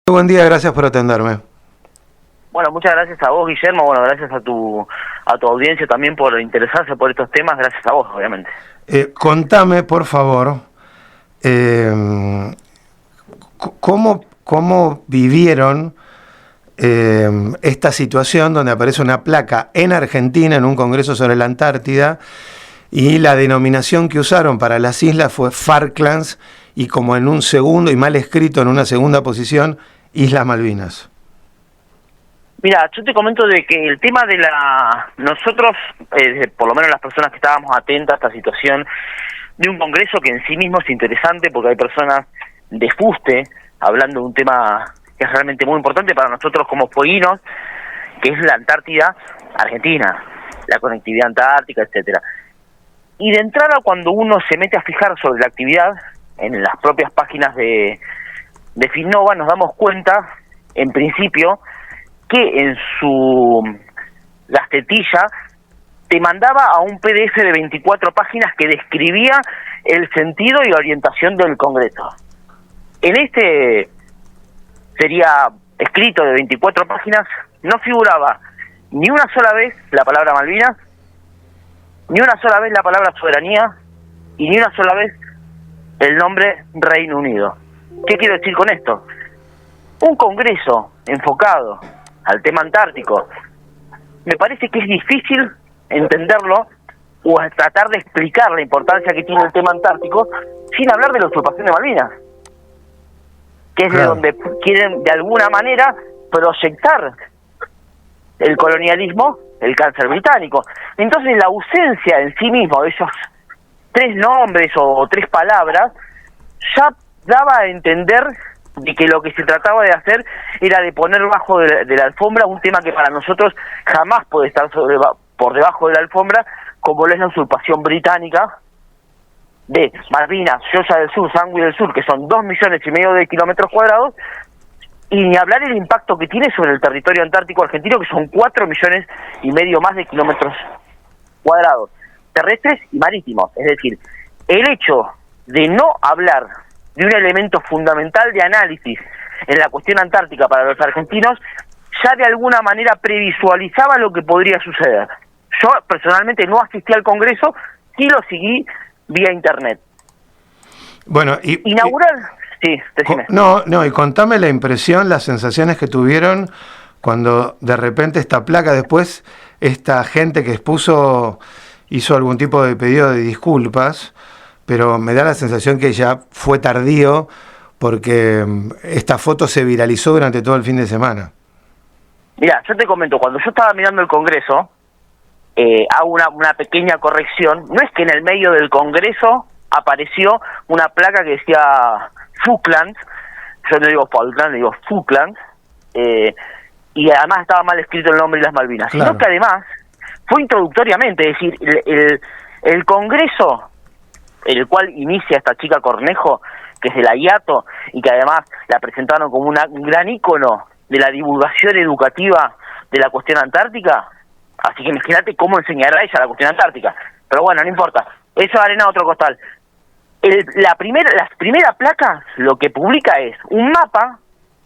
Buen día, gracias por atenderme. Bueno, muchas gracias a vos, Guillermo. Bueno, gracias a tu audiencia también por interesarse por estos temas. Gracias a vos, obviamente. Contame, por favor, eh, cómo vivieron esta situación donde aparece una placa en Argentina, en un congreso sobre la Antártida, y la denominación que usaron para las islas fue Falklands, y como en un segundo, y mal escrito en una segunda posición, Islas Malvinas. Mira, yo te comento de que el tema de nosotros, por lo menos las personas que estábamos atentas a esta situación, de un congreso que en sí mismo es interesante porque hay personas de fuste hablando de un tema que es realmente muy importante para nosotros como fueguinos, que es la Antártida Argentina, la conectividad antártica, etcétera. Y de entrada, cuando uno se mete a fijar sobre la actividad en las propias páginas de Finnova, nos damos cuenta, en principio, que en su gacetilla te mandaba a un PDF de 24 páginas que describía el sentido y orientación del Congreso. En este sería escrito de 24 páginas no figuraba ni una sola vez la palabra Malvinas, ni una sola vez la palabra soberanía y ni una sola vez el nombre Reino Unido. ¿Qué quiero decir con esto? Un congreso enfocado al tema antártico, me parece que es difícil entenderlo o tratar de explicar la importancia que tiene el tema antártico sin hablar de la usurpación de Malvinas, que es de donde quieren de alguna manera proyectar el colonialismo, el cáncer británico. Entonces la ausencia en sí mismo de esos tres nombres o tres palabras ya daba a entender de que lo que se trataba de hacer era de poner bajo de la alfombra un tema que para nosotros jamás puede estar por debajo de la alfombra, como lo es la usurpación británica de Malvinas, Georgia del Sur, Sandwich del Sur, que son 2,5 millones de kilómetros cuadrados, y ni hablar el impacto que tiene sobre el territorio antártico argentino, que son 4,5 millones más de kilómetros cuadrados, terrestres y marítimos. Es decir, el hecho de no hablar de un elemento fundamental de análisis en la cuestión antártica para los argentinos, ya de alguna manera previsualizaba lo que podría suceder. Yo personalmente no asistí al Congreso, sí lo seguí vía internet. Bueno, inaugurar, sí, decime. Y contame la impresión, las sensaciones que tuvieron cuando de repente esta placa, después esta gente que expuso hizo algún tipo de pedido de disculpas, pero me da la sensación que ya fue tardío porque esta foto se viralizó durante todo el fin de semana. Mira, yo te comento, cuando yo estaba mirando el Congreso, hago una pequeña corrección. No es que en el medio del Congreso apareció una placa que decía Falklands, yo no digo Falklands, digo Falklands, y además estaba mal escrito el nombre de las Malvinas, claro. Sino que además fue introductoriamente, es decir, el Congreso, el cual inicia esta chica Cornejo, que es de la IATO, y que además la presentaron como un gran ícono de la divulgación educativa de la cuestión antártica, así que imagínate cómo enseñará ella la cuestión antártica. Pero bueno, no importa, eso arena a otro costal. La primera placa lo que publica es un mapa,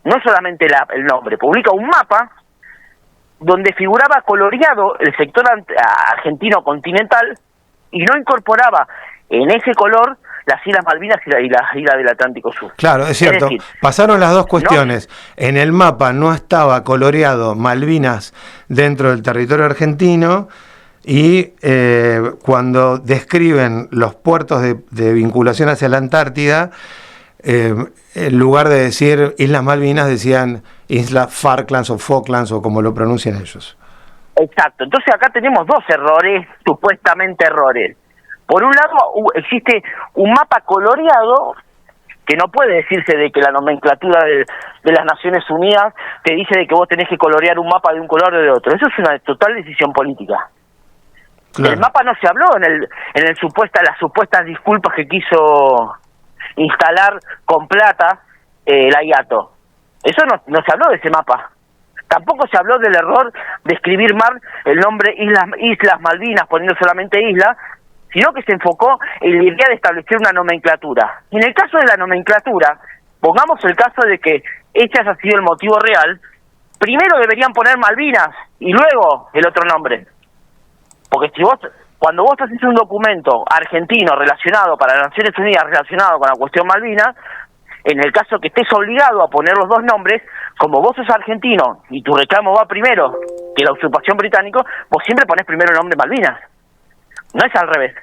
no solamente el nombre, publica un mapa donde figuraba coloreado el sector argentino continental y no incorporaba en ese color las Islas Malvinas y las Islas del Atlántico Sur. Claro, es cierto. Es decir, pasaron las dos cuestiones. ¿No? En el mapa no estaba coloreado Malvinas dentro del territorio argentino y cuando describen los puertos de vinculación hacia la Antártida, en lugar de decir Islas Malvinas decían Islas Falklands o Falklands o como lo pronuncian ellos. Exacto. Entonces acá tenemos dos errores, supuestamente errores. Por un lado, existe un mapa coloreado que no puede decirse de que la nomenclatura de las Naciones Unidas te dice de que vos tenés que colorear un mapa de un color o de otro. Eso es una total decisión política. Claro. El mapa no se habló en las supuestas disculpas que quiso instalar con plata la IATO. Eso no se habló de ese mapa. Tampoco se habló del error de escribir mal el nombre Islas Malvinas, poniendo solamente isla, sino que se enfocó en la idea de establecer una nomenclatura. En el caso de la nomenclatura, pongamos el caso de que ese haya sido el motivo real, primero deberían poner Malvinas y luego el otro nombre. Porque cuando vos haces un documento argentino relacionado para las Naciones Unidas relacionado con la cuestión Malvinas, en el caso que estés obligado a poner los dos nombres, como vos sos argentino y tu reclamo va primero que la usurpación británica, vos siempre ponés primero el nombre Malvinas. No es al revés.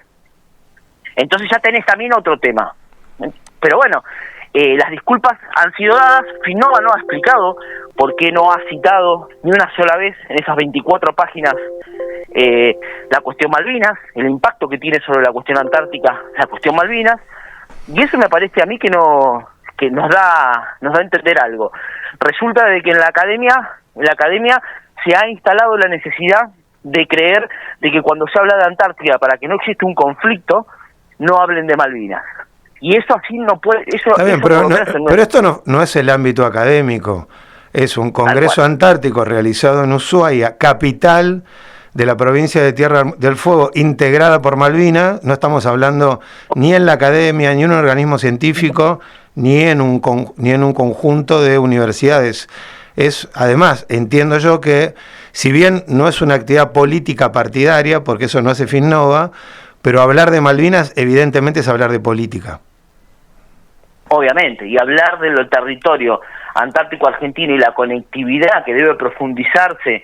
Entonces ya tenés también otro tema. Pero bueno, las disculpas han sido dadas. Finnova no ha explicado por qué no ha citado ni una sola vez en esas 24 páginas la cuestión Malvinas, el impacto que tiene sobre la cuestión antártica la cuestión Malvinas, y eso me parece a mí que nos da a entender algo. Resulta de que en la academia se ha instalado la necesidad de creer de que cuando se habla de Antártida, para que no exista un conflicto, no hablen de Malvinas. Y eso así no puede... Está bien, pero esto no es el ámbito académico. Es un congreso antártico realizado en Ushuaia, capital de la provincia de Tierra del Fuego, integrada por Malvinas. No estamos hablando ni en la academia, ni en un organismo científico, ni en un conjunto de universidades. Además, entiendo yo que, si bien no es una actividad política partidaria, porque eso no hace Finnova, pero hablar de Malvinas evidentemente es hablar de política. Obviamente, y hablar del territorio antártico argentino y la conectividad que debe profundizarse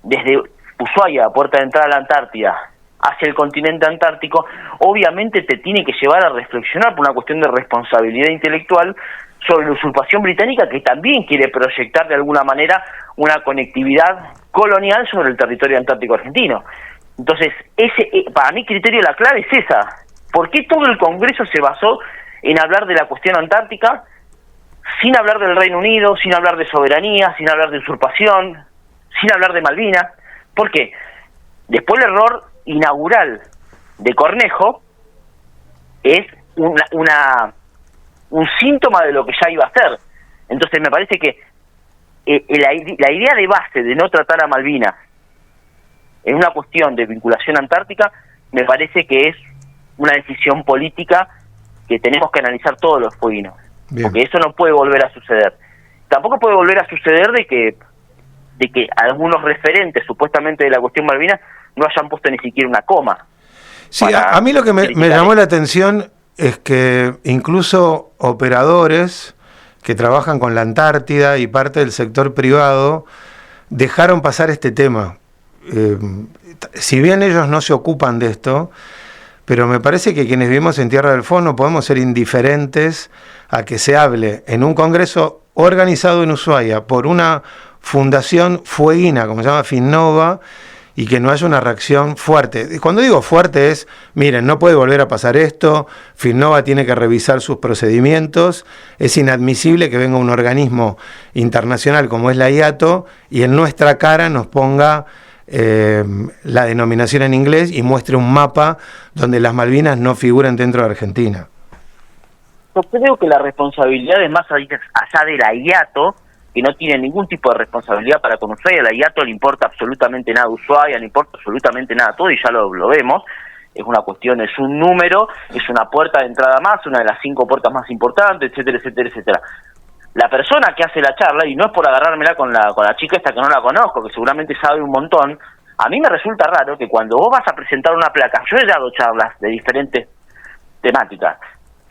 desde Ushuaia, puerta de entrada a la Antártida, hacia el continente antártico, obviamente te tiene que llevar a reflexionar por una cuestión de responsabilidad intelectual sobre la usurpación británica, que también quiere proyectar de alguna manera una conectividad colonial sobre el territorio antártico argentino. Entonces, para mí criterio la clave es esa. ¿Por qué todo el Congreso se basó en hablar de la cuestión antártica sin hablar del Reino Unido, sin hablar de soberanía, sin hablar de usurpación, sin hablar de Malvinas? ¿Por qué? Después el error inaugural de Cornejo es un síntoma de lo que ya iba a ser. Entonces me parece que la idea de base de no tratar a Malvinas en una cuestión de vinculación antártica, me parece que es una decisión política que tenemos que analizar todos los fueguinos. Porque eso no puede volver a suceder. Tampoco puede volver a suceder de que algunos referentes supuestamente de la cuestión Malvinas no hayan puesto ni siquiera una coma. Sí, a mí lo que me llamó la atención es que incluso operadores que trabajan con la Antártida y parte del sector privado dejaron pasar este tema. Si bien ellos no se ocupan de esto, pero me parece que quienes vivimos en Tierra del Fuego no podemos ser indiferentes a que se hable en un congreso organizado en Ushuaia por una fundación fueguina, como se llama Finnova, y que no haya una reacción fuerte. Y cuando digo fuerte es, miren, no puede volver a pasar esto, Finnova tiene que revisar sus procedimientos, es inadmisible que venga un organismo internacional como es la IATO y en nuestra cara nos ponga la denominación en inglés y muestre un mapa donde las Malvinas no figuran dentro de Argentina. Yo creo que la responsabilidad es más allá de la IATO, que no tiene ningún tipo de responsabilidad para con Ushuaia. A la IATO le importa absolutamente nada Ushuaia, le importa absolutamente nada todo, y ya lo vemos. Es una cuestión, es un número, es una puerta de entrada más, una de las 5 puertas más importantes, etcétera, etcétera, etcétera. La persona que hace la charla, y no es por agarrármela con la chica esta que no la conozco, que seguramente sabe un montón, a mí me resulta raro que cuando vos vas a presentar una placa, yo he dado charlas de diferentes temáticas,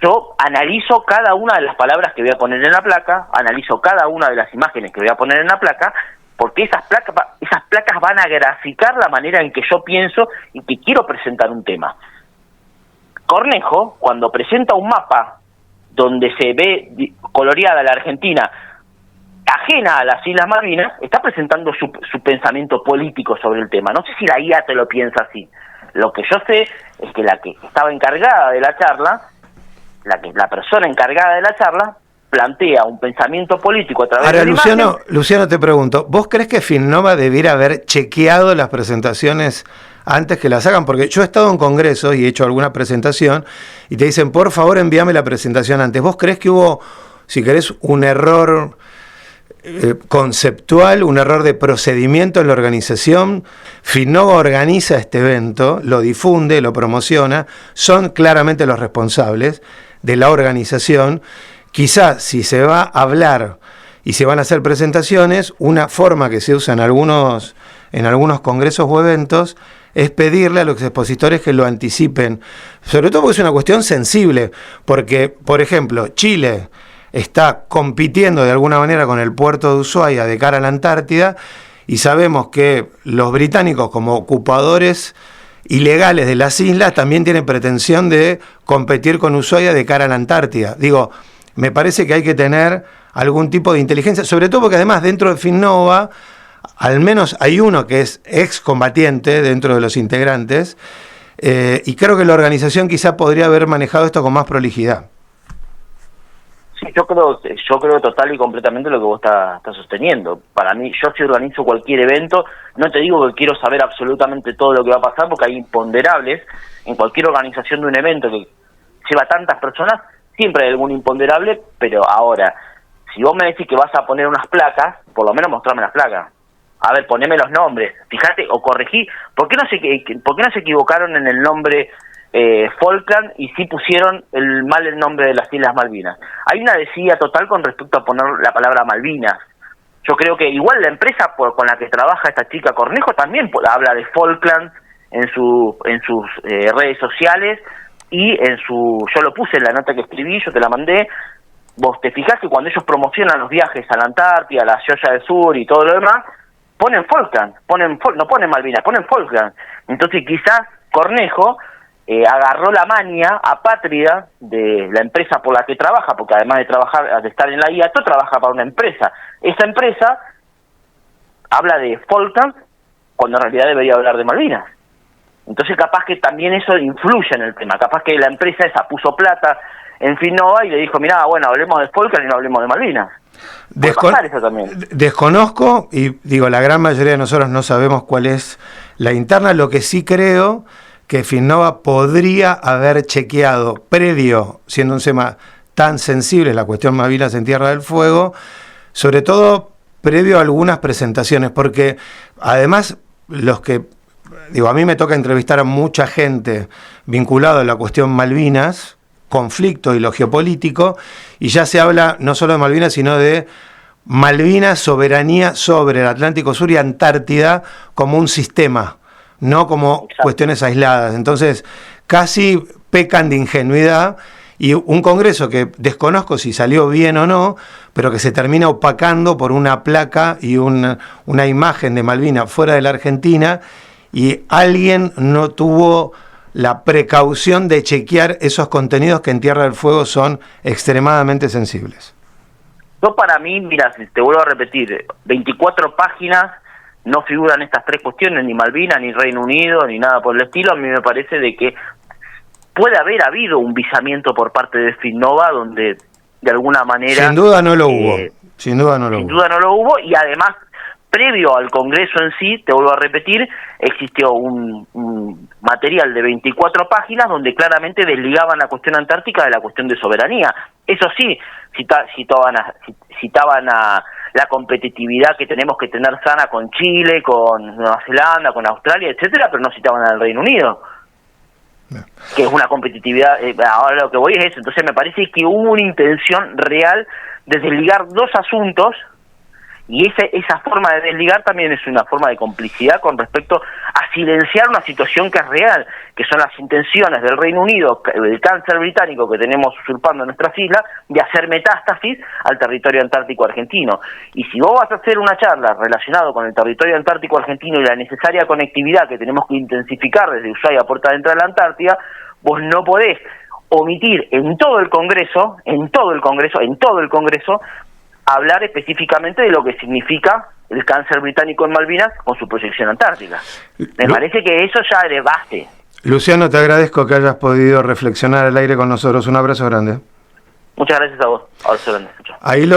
yo analizo cada una de las palabras que voy a poner en la placa, analizo cada una de las imágenes que voy a poner en la placa, porque esas placas van a graficar la manera en que yo pienso y que quiero presentar un tema. Cornejo, cuando presenta un mapa donde se ve coloreada la Argentina ajena a las Islas Malvinas, está presentando su pensamiento político sobre el tema. No sé si la IA te lo piensa así. Lo que yo sé es que la que estaba encargada de la charla, la persona encargada de la charla, plantea un pensamiento político a través de la imagen. Luciano, te pregunto, ¿vos crees que Finnova debiera haber chequeado las presentaciones antes que las hagan? Porque yo he estado en congresos y he hecho alguna presentación y te dicen, por favor, envíame la presentación antes. ¿Vos crees que hubo, si querés, un error conceptual, un error de procedimiento en la organización? Finnova organiza este evento, lo difunde, lo promociona, son claramente los responsables de la organización, quizás si se va a hablar y se van a hacer presentaciones, una forma que se usa en algunos congresos o eventos es pedirle a los expositores que lo anticipen, sobre todo porque es una cuestión sensible, porque, por ejemplo, Chile está compitiendo de alguna manera con el puerto de Ushuaia de cara a la Antártida, y sabemos que los británicos, como ocupadores ilegales de las islas, también tienen pretensión de competir con Ushuaia de cara a la Antártida. Digo, me parece que hay que tener algún tipo de inteligencia, sobre todo porque además dentro de Finnova, al menos hay uno que es excombatiente dentro de los integrantes, y creo que la organización quizá podría haber manejado esto con más prolijidad. Sí, yo creo total y completamente lo que vos estás sosteniendo. Para mí, yo si organizo cualquier evento, no te digo que quiero saber absolutamente todo lo que va a pasar, porque hay imponderables en cualquier organización de un evento que lleva tantas personas, siempre hay algún imponderable, pero ahora, si vos me decís que vas a poner unas placas, por lo menos mostrame las placas. A ver, poneme los nombres, fíjate, o corregí, ¿por qué no se equivocaron en el nombre Falkland y sí pusieron mal el nombre de las Islas Malvinas? Hay una desidia total con respecto a poner la palabra Malvinas. Yo creo que igual la empresa con la que trabaja esta chica Cornejo también habla de Falkland en sus redes sociales y yo lo puse en la nota que escribí, yo te la mandé. Vos te fijás que cuando ellos promocionan los viajes a la Antártida, a la Georgia del Sur y todo lo demás, ponen Falkland, no ponen Malvinas, ponen Falkland. Entonces quizás Cornejo agarró la maña apátrida de la empresa por la que trabaja, porque además de estar en la IATO, trabaja para una empresa. Esa empresa habla de Falkland cuando en realidad debería hablar de Malvinas. Entonces capaz que también eso influye en el tema, capaz que la empresa esa puso plata en Finnova y le dijo, mirá, bueno, hablemos de Falkland y no hablemos de Malvinas. Eso también. Desconozco, y digo, la gran mayoría de nosotros no sabemos cuál es la interna. Lo que sí creo que Finnova podría haber chequeado previo, siendo un tema tan sensible, la cuestión Malvinas en Tierra del Fuego, sobre todo previo a algunas presentaciones, porque además a mí me toca entrevistar a mucha gente vinculada a la cuestión Malvinas, conflicto y lo geopolítico, y ya se habla no solo de Malvinas, sino de Malvinas, soberanía sobre el Atlántico Sur y Antártida como un sistema, no como Exacto. Cuestiones aisladas. Entonces, casi pecan de ingenuidad, y un congreso que desconozco si salió bien o no, pero que se termina opacando por una placa y una imagen de Malvinas fuera de la Argentina, y alguien no tuvo la precaución de chequear esos contenidos que en Tierra del Fuego son extremadamente sensibles. Yo para mí, mira, te vuelvo a repetir, 24 páginas no figuran estas tres cuestiones, ni Malvinas, ni Reino Unido, ni nada por el estilo. A mí me parece de que puede haber habido un visamiento por parte de Finnova donde de alguna manera... Sin duda no lo hubo. Sin duda no lo hubo, y además, previo al Congreso en sí, te vuelvo a repetir, existió un material de 24 páginas donde claramente desligaban la cuestión antártica de la cuestión de soberanía. Eso sí, citaban a la competitividad que tenemos que tener sana con Chile, con Nueva Zelanda, con Australia, etcétera, pero no citaban al Reino Unido, que es una competitividad. Ahora lo que voy es eso. Entonces me parece que hubo una intención real de desligar dos asuntos, y esa forma de desligar también es una forma de complicidad con respecto a silenciar una situación que es real, que son las intenciones del Reino Unido, del cáncer británico que tenemos usurpando nuestras islas, de hacer metástasis al territorio antártico argentino. Y si vos vas a hacer una charla relacionada con el territorio antártico argentino y la necesaria conectividad que tenemos que intensificar desde Ushuaia a Puerta Adentro de la Antártida, vos no podés omitir en todo el Congreso, hablar específicamente de lo que significa el cáncer británico en Malvinas con su proyección antártica. Me parece que eso ya es base. Luciano, te agradezco que hayas podido reflexionar al aire con nosotros. Un abrazo grande. Muchas gracias a vos. Abrazo grande. Ahí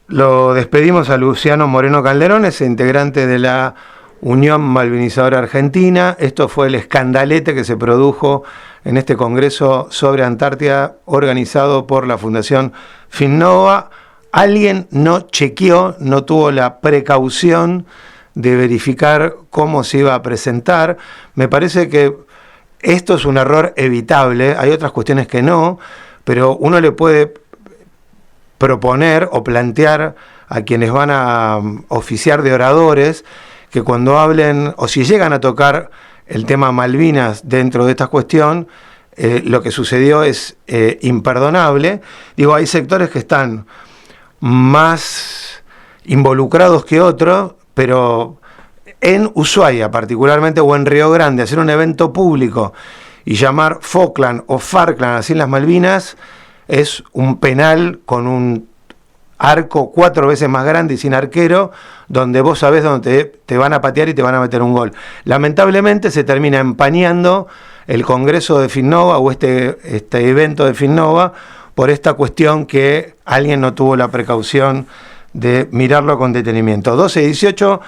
lo despedimos a Luciano Moreno Calderón, es integrante de la Unión Malvinizadora Argentina. Esto fue el escandalete que se produjo en este Congreso sobre Antártida organizado por la Fundación Finnova. Alguien no chequeó, no tuvo la precaución de verificar cómo se iba a presentar. Me parece que esto es un error evitable, hay otras cuestiones que no, pero uno le puede proponer o plantear a quienes van a oficiar de oradores que cuando hablen o si llegan a tocar el tema Malvinas dentro de esta cuestión, lo que sucedió es imperdonable. Digo, hay sectores que están más involucrados que otros, pero en Ushuaia particularmente o en Río Grande, hacer un evento público y llamar Falkland o Farkland así en las Malvinas es un penal con un arco 4 veces más grande y sin arquero, donde vos sabés dónde te van a patear y te van a meter un gol. Lamentablemente se termina empañando el Congreso de Finnova o este evento de Finnova por esta cuestión que alguien no tuvo la precaución de mirarlo con detenimiento. 12:18